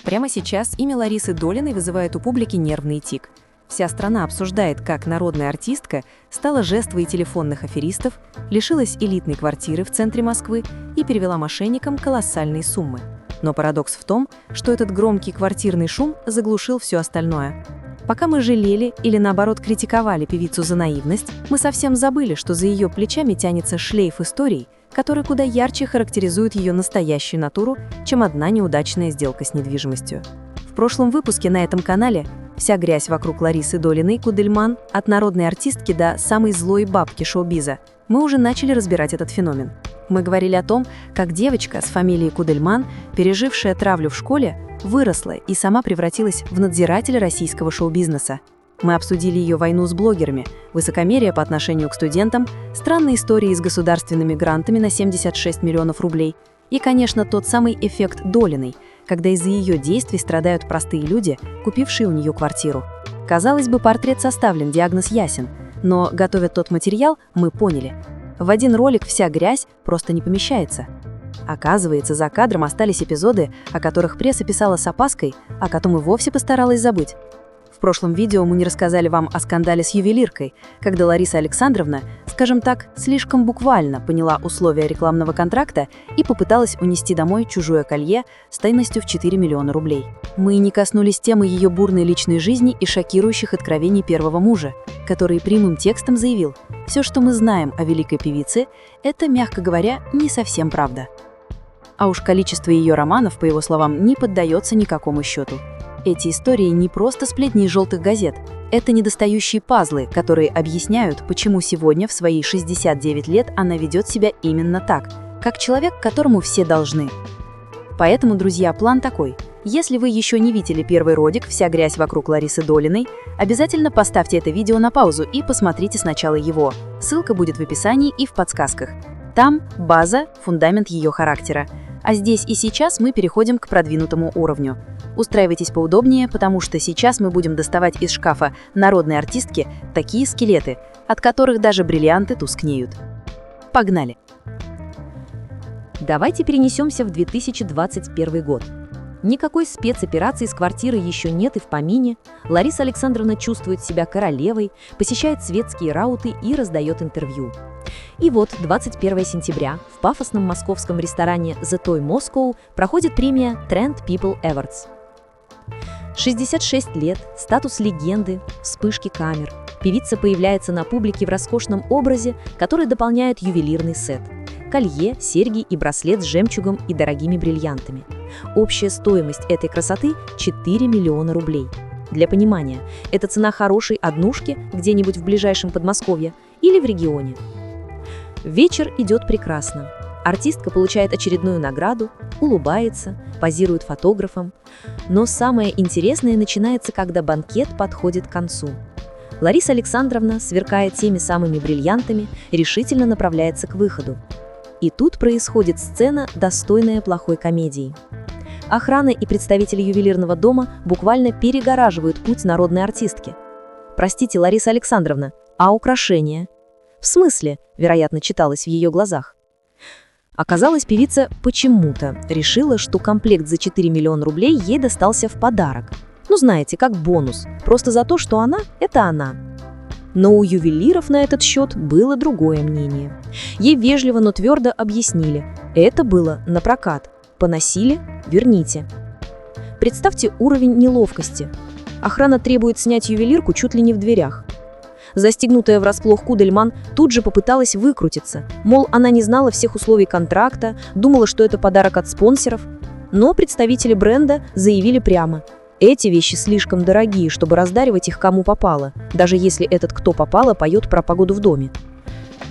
Прямо сейчас имя Ларисы Долиной вызывает у публики нервный тик. Вся страна обсуждает, как народная артистка стала жертвой телефонных аферистов, лишилась элитной квартиры в центре Москвы и перевела мошенникам колоссальные суммы. Но парадокс в том, что этот громкий квартирный шум заглушил все остальное. Пока мы жалели или, наоборот, критиковали певицу за наивность, мы совсем забыли, что за ее плечами тянется шлейф историй, который куда ярче характеризует ее настоящую натуру, чем одна неудачная сделка с недвижимостью. В прошлом выпуске на этом канале вся грязь вокруг Ларисы Долиной Кудельман, от народной артистки до самой злой бабки шоу-биза, мы уже начали разбирать этот феномен. Мы говорили о том, как девочка с фамилией Кудельман, пережившая травлю в школе, выросла и сама превратилась в надзирателя российского шоу-бизнеса. Мы обсудили ее войну с блогерами, высокомерие по отношению к студентам, странные истории с государственными грантами на 76 миллионов рублей и, конечно, тот самый эффект Долиной, когда из-за ее действий страдают простые люди, купившие у нее квартиру. Казалось бы, портрет составлен, диагноз ясен, но, готовя тот материал, мы поняли – в один ролик вся грязь просто не помещается. Оказывается, за кадром остались эпизоды, о которых пресса писала с опаской, а потом и вовсе постаралась забыть. В прошлом видео мы не рассказали вам о скандале с ювелиркой, когда Лариса Александровна, скажем так, слишком буквально поняла условия рекламного контракта и попыталась унести домой чужое колье стоимостью в 4 миллиона рублей. Мы не коснулись темы ее бурной личной жизни и шокирующих откровений первого мужа, который прямым текстом заявил: «Все, что мы знаем о великой певице, это, мягко говоря, не совсем правда». А уж количество ее романов, по его словам, не поддается никакому счету. Эти истории не просто сплетни из желтых газет. Это недостающие пазлы, которые объясняют, почему сегодня, в свои 69 лет, она ведет себя именно так, как человек, которому все должны. Поэтому, друзья, план такой. Если вы еще не видели первый ролик «Вся грязь вокруг Ларисы Долиной», обязательно поставьте это видео на паузу и посмотрите сначала его. Ссылка будет в описании и в подсказках. Там база, фундамент ее характера. А здесь и сейчас мы переходим к продвинутому уровню. Устраивайтесь поудобнее, потому что сейчас мы будем доставать из шкафа народной артистки такие скелеты, от которых даже бриллианты тускнеют. Погнали! Давайте перенесемся в 2021 год. Никакой спецоперации с квартирой еще нет и в помине. Лариса Александровна чувствует себя королевой, посещает светские рауты и раздает интервью. И вот 21 сентября в пафосном московском ресторане The Toy Moscow проходит премия Trend People Awards. 66 лет, статус легенды, вспышки камер. Певица появляется на публике в роскошном образе, который дополняет ювелирный сет. Колье, серьги и браслет с жемчугом и дорогими бриллиантами. Общая стоимость этой красоты – 4 миллиона рублей. Для понимания, это цена хорошей однушки где-нибудь в ближайшем Подмосковье или в регионе. Вечер идет прекрасно. Артистка получает очередную награду, улыбается, позирует фотографам. Но самое интересное начинается, когда банкет подходит к концу. Лариса Александровна, сверкая теми самыми бриллиантами, решительно направляется к выходу. И тут происходит сцена, достойная плохой комедии. Охрана и представители ювелирного дома буквально перегораживают путь народной артистки. «Простите, Лариса Александровна, а украшения?» «В смысле?» – вероятно, читалось в ее глазах. Оказалось, певица почему-то решила, что комплект за 4 миллиона рублей ей достался в подарок. Ну, знаете, как бонус, просто за то, что она – это она. Но у ювелиров на этот счет было другое мнение. Ей вежливо, но твердо объяснили – это было на прокат. Поносили – верните. Представьте уровень неловкости. Охрана требует снять ювелирку чуть ли не в дверях. Застигнутая врасплох Кудельман тут же попыталась выкрутиться, мол, она не знала всех условий контракта, думала, что это подарок от спонсоров. Но представители бренда заявили прямо: эти вещи слишком дорогие, чтобы раздаривать их кому попало, даже если этот кто попало поет про погоду в доме.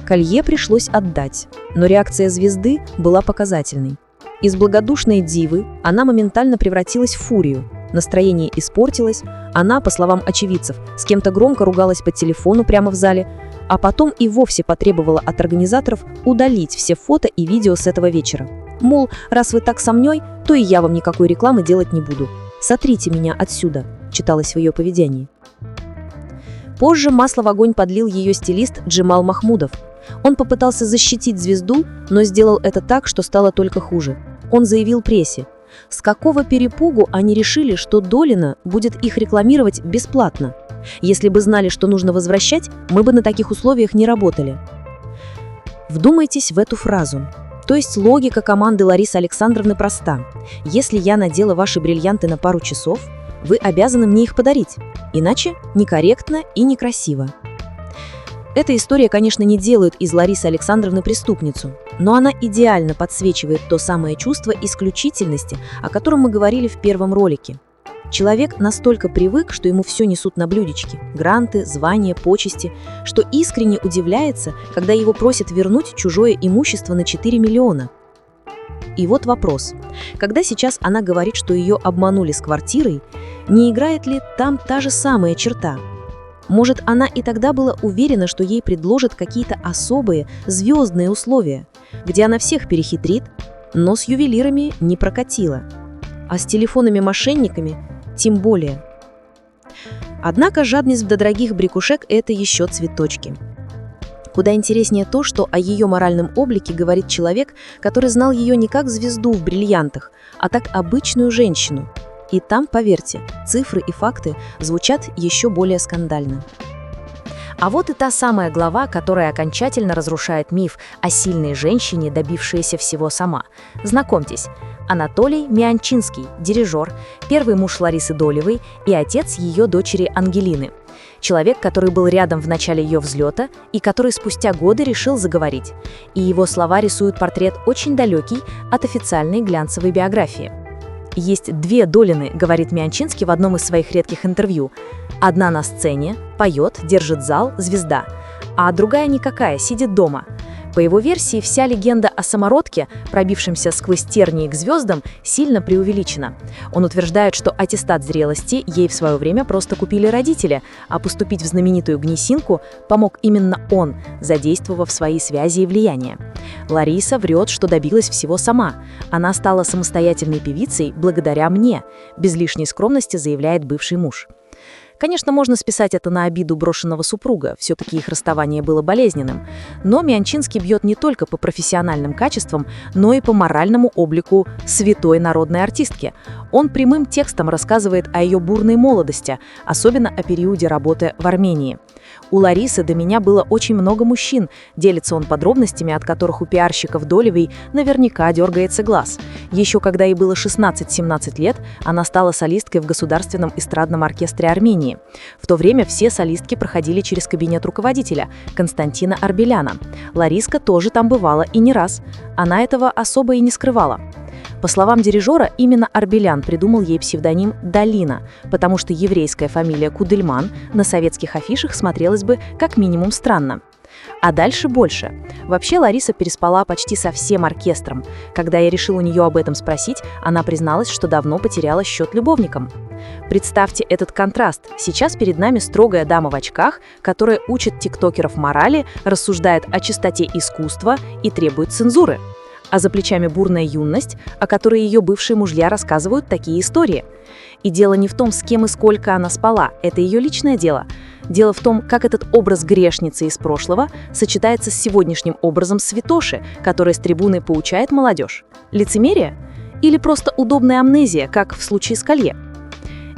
Колье пришлось отдать, но реакция звезды была показательной. Из благодушной дивы она моментально превратилась в фурию. Настроение испортилось, она, по словам очевидцев, с кем-то громко ругалась по телефону прямо в зале, а потом и вовсе потребовала от организаторов удалить все фото и видео с этого вечера. Мол, раз вы так со мной, то и я вам никакой рекламы делать не буду. «Сотрите меня отсюда», читалось в ее поведении. Позже масло в огонь подлил ее стилист Джемал Махмудов. Он попытался защитить звезду, но сделал это так, что стало только хуже. Он заявил прессе: С какого перепугу они решили, что Долина будет их рекламировать бесплатно? Если бы знали, что нужно возвращать, мы бы на таких условиях не работали. Вдумайтесь в эту фразу. То есть логика команды Ларисы Александровны проста. Если я надела ваши бриллианты на пару часов, вы обязаны мне их подарить. Иначе некорректно и некрасиво. Эта история, конечно, не делает из Ларисы Александровны преступницу, но она идеально подсвечивает то самое чувство исключительности, о котором мы говорили в первом ролике. Человек настолько привык, что ему все несут на блюдечке – гранты, звания, почести, что искренне удивляется, когда его просят вернуть чужое имущество на 4 миллиона. И вот вопрос. Когда сейчас она говорит, что ее обманули с квартирой, не играет ли там та же самая черта? Может, она и тогда была уверена, что ей предложат какие-то особые, звездные условия, где она всех перехитрит, но с ювелирами не прокатила. А с телефонами-мошенниками тем более. Однако жадность до дорогих брякушек – это еще цветочки. Куда интереснее то, что о ее моральном облике говорит человек, который знал ее не как звезду в бриллиантах, а как обычную женщину. И там, поверьте, цифры и факты звучат еще более скандально. А вот и та самая глава, которая окончательно разрушает миф о сильной женщине, добившейся всего сама. Знакомьтесь, Анатолий Мианчинский, дирижер, первый муж Ларисы Долевой и отец ее дочери Ангелины. Человек, который был рядом в начале ее взлета и который спустя годы решил заговорить. И его слова рисуют портрет очень далекий от официальной глянцевой биографии. «Есть две Долины», — говорит Мианчинский в одном из своих редких интервью. «Одна на сцене, поет, держит зал, звезда, а другая никакая, сидит дома». По его версии, вся легенда о самородке, пробившемся сквозь тернии к звездам, сильно преувеличена. Он утверждает, что аттестат зрелости ей в свое время просто купили родители, а поступить в знаменитую Гнесинку помог именно он, задействовав свои связи и влияние. Лариса врет, что добилась всего сама. Она стала самостоятельной певицей благодаря мне, без лишней скромности заявляет бывший муж. Конечно, можно списать это на обиду брошенного супруга, все-таки их расставание было болезненным. Но Мианчинский бьет не только по профессиональным качествам, но и по моральному облику святой народной артистки. Он прямым текстом рассказывает о ее бурной молодости, особенно о периоде работы в Армении. «У Ларисы до меня было очень много мужчин», делится он подробностями, от которых у пиарщиков Долевой наверняка дергается глаз. Еще когда ей было 16-17 лет, она стала солисткой в Государственном эстрадном оркестре Армении. В то время все солистки проходили через кабинет руководителя, Константина Арбеляна. Лариска тоже там бывала и не раз. Она этого особо и не скрывала. По словам дирижера, именно Арбелян придумал ей псевдоним Долина, потому что еврейская фамилия Кудельман на советских афишах смотрелась бы как минимум странно. А дальше больше. Вообще Лариса переспала почти со всем оркестром. Когда я решил у нее об этом спросить, она призналась, что давно потеряла счет любовникам. Представьте этот контраст. Сейчас перед нами строгая дама в очках, которая учит тиктокеров морали, рассуждает о чистоте искусства и требует цензуры. А за плечами бурная юность, о которой ее бывшие мужья рассказывают такие истории. И дело не в том, с кем и сколько она спала, это ее личное дело. Дело в том, как этот образ грешницы из прошлого сочетается с сегодняшним образом святоши, которая с трибуны поучает молодежь. Лицемерие? Или просто удобная амнезия, как в случае с колье?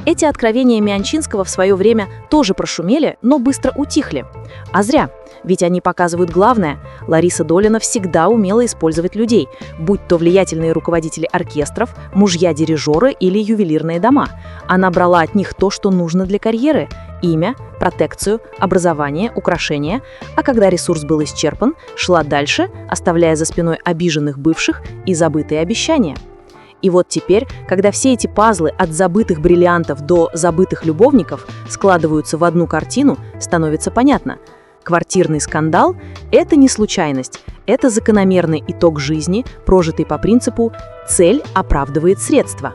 Эти откровения Мианчинского в свое время тоже прошумели, но быстро утихли. А зря, ведь они показывают главное. Лариса Долина всегда умела использовать людей, будь то влиятельные руководители оркестров, мужья-дирижеры или ювелирные дома. Она брала от них то, что нужно для карьеры – имя, протекцию, образование, украшения, а когда ресурс был исчерпан, шла дальше, оставляя за спиной обиженных бывших и забытые обещания. И вот теперь, когда все эти пазлы от забытых бриллиантов до забытых любовников складываются в одну картину, становится понятно. Квартирный скандал – это не случайность, это закономерный итог жизни, прожитый по принципу «цель оправдывает средства».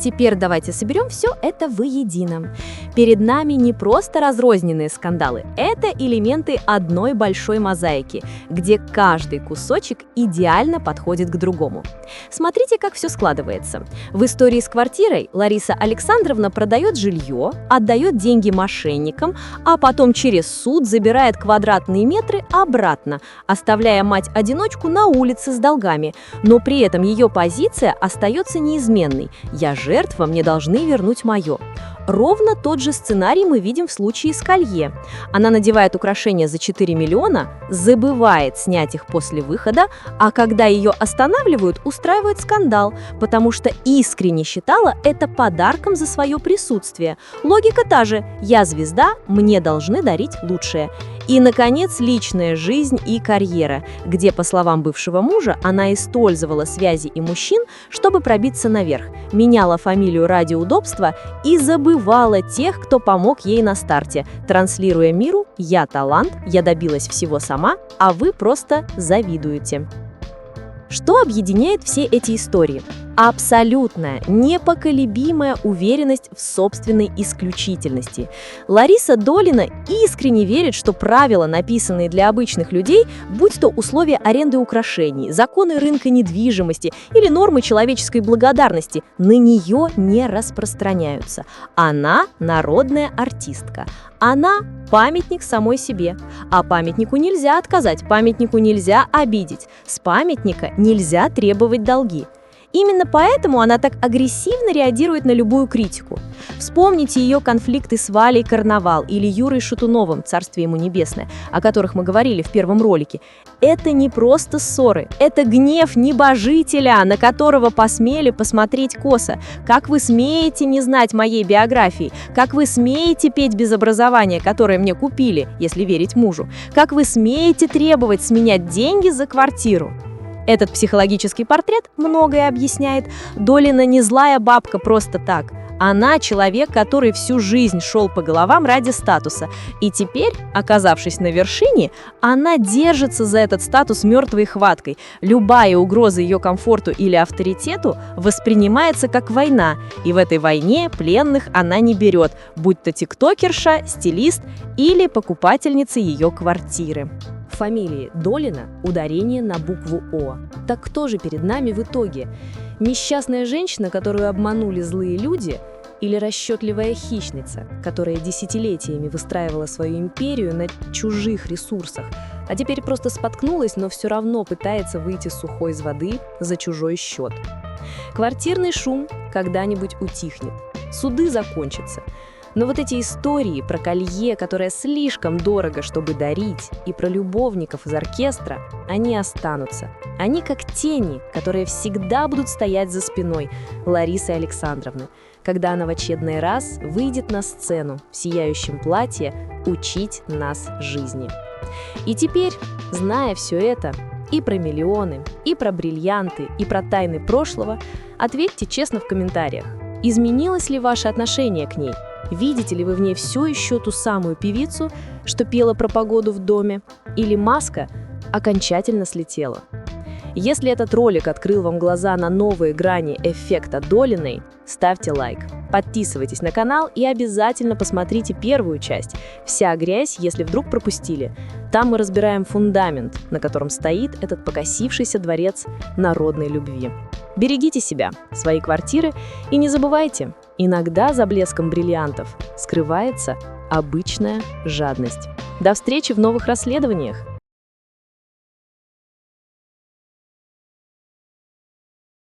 Теперь давайте соберем все это воедино. Перед нами не просто разрозненные скандалы, это элементы одной большой мозаики, где каждый кусочек идеально подходит к другому. Смотрите, как все складывается. В истории с квартирой Лариса Александровна продает жилье, отдает деньги мошенникам, а потом через суд забирает квадратные метры обратно, оставляя мать-одиночку на улице с долгами. Но при этом ее позиция остается неизменной. «Я жертва, мне должны вернуть мое». Ровно тот же сценарий мы видим в случае с колье. Она надевает украшения за 4 миллиона, забывает снять их после выхода, а когда ее останавливают, устраивает скандал, потому что искренне считала это подарком за свое присутствие. Логика та же: «Я звезда, мне должны дарить лучшее». И, наконец, личная жизнь и карьера, где, по словам бывшего мужа, она использовала связи и мужчин, чтобы пробиться наверх, меняла фамилию ради удобства и забывала тех, кто помог ей на старте, транслируя миру: «Я талант, я добилась всего сама, а вы просто завидуете». Что объединяет все эти истории? Абсолютная, непоколебимая уверенность в собственной исключительности. Лариса Долина искренне верит, что правила, написанные для обычных людей, будь то условия аренды украшений, законы рынка недвижимости или нормы человеческой благодарности, на нее не распространяются. Она народная артистка. Она памятник самой себе. А памятнику нельзя отказать, памятнику нельзя обидеть. С памятника нельзя требовать долги. Именно поэтому она так агрессивно реагирует на любую критику. Вспомните ее конфликты с Валей Карнавал или Юрой Шатуновым, царствие ему небесное, о которых мы говорили в первом ролике. Это не просто ссоры, это гнев небожителя, на которого посмели посмотреть косо. Как вы смеете не знать моей биографии? Как вы смеете петь без образования, которое мне купили, если верить мужу? Как вы смеете требовать с меня деньги за квартиру? Этот психологический портрет многое объясняет. Долина не злая бабка просто так. Она человек, который всю жизнь шел по головам ради статуса. И теперь, оказавшись на вершине, она держится за этот статус мертвой хваткой. Любая угроза ее комфорту или авторитету воспринимается как война. И в этой войне пленных она не берет, будь то тиктокерша, стилист или покупательница ее квартиры. В фамилии Долина ударение на букву «О». Так кто же перед нами в итоге? Несчастная женщина, которую обманули злые люди, или расчетливая хищница, которая десятилетиями выстраивала свою империю на чужих ресурсах, а теперь просто споткнулась, но все равно пытается выйти сухой из воды за чужой счет? Квартирный шум когда-нибудь утихнет, суды закончатся. Но вот эти истории про колье, которое слишком дорого, чтобы дарить, и про любовников из оркестра, они останутся. Они как тени, которые всегда будут стоять за спиной Ларисы Александровны, когда она в очередной раз выйдет на сцену в сияющем платье учить нас жизни. И теперь, зная все это, и про миллионы, и про бриллианты, и про тайны прошлого, ответьте честно в комментариях, изменилось ли ваше отношение к ней? Видите ли вы в ней все еще ту самую певицу, что пела про погоду в доме? Или маска окончательно слетела? Если этот ролик открыл вам глаза на новые грани эффекта Долиной, ставьте лайк, подписывайтесь на канал и обязательно посмотрите первую часть «Вся грязь, если вдруг пропустили». Там мы разбираем фундамент, на котором стоит этот покосившийся дворец народной любви. Берегите себя, свои квартиры и не забывайте, иногда за блеском бриллиантов скрывается обычная жадность. До встречи в новых расследованиях!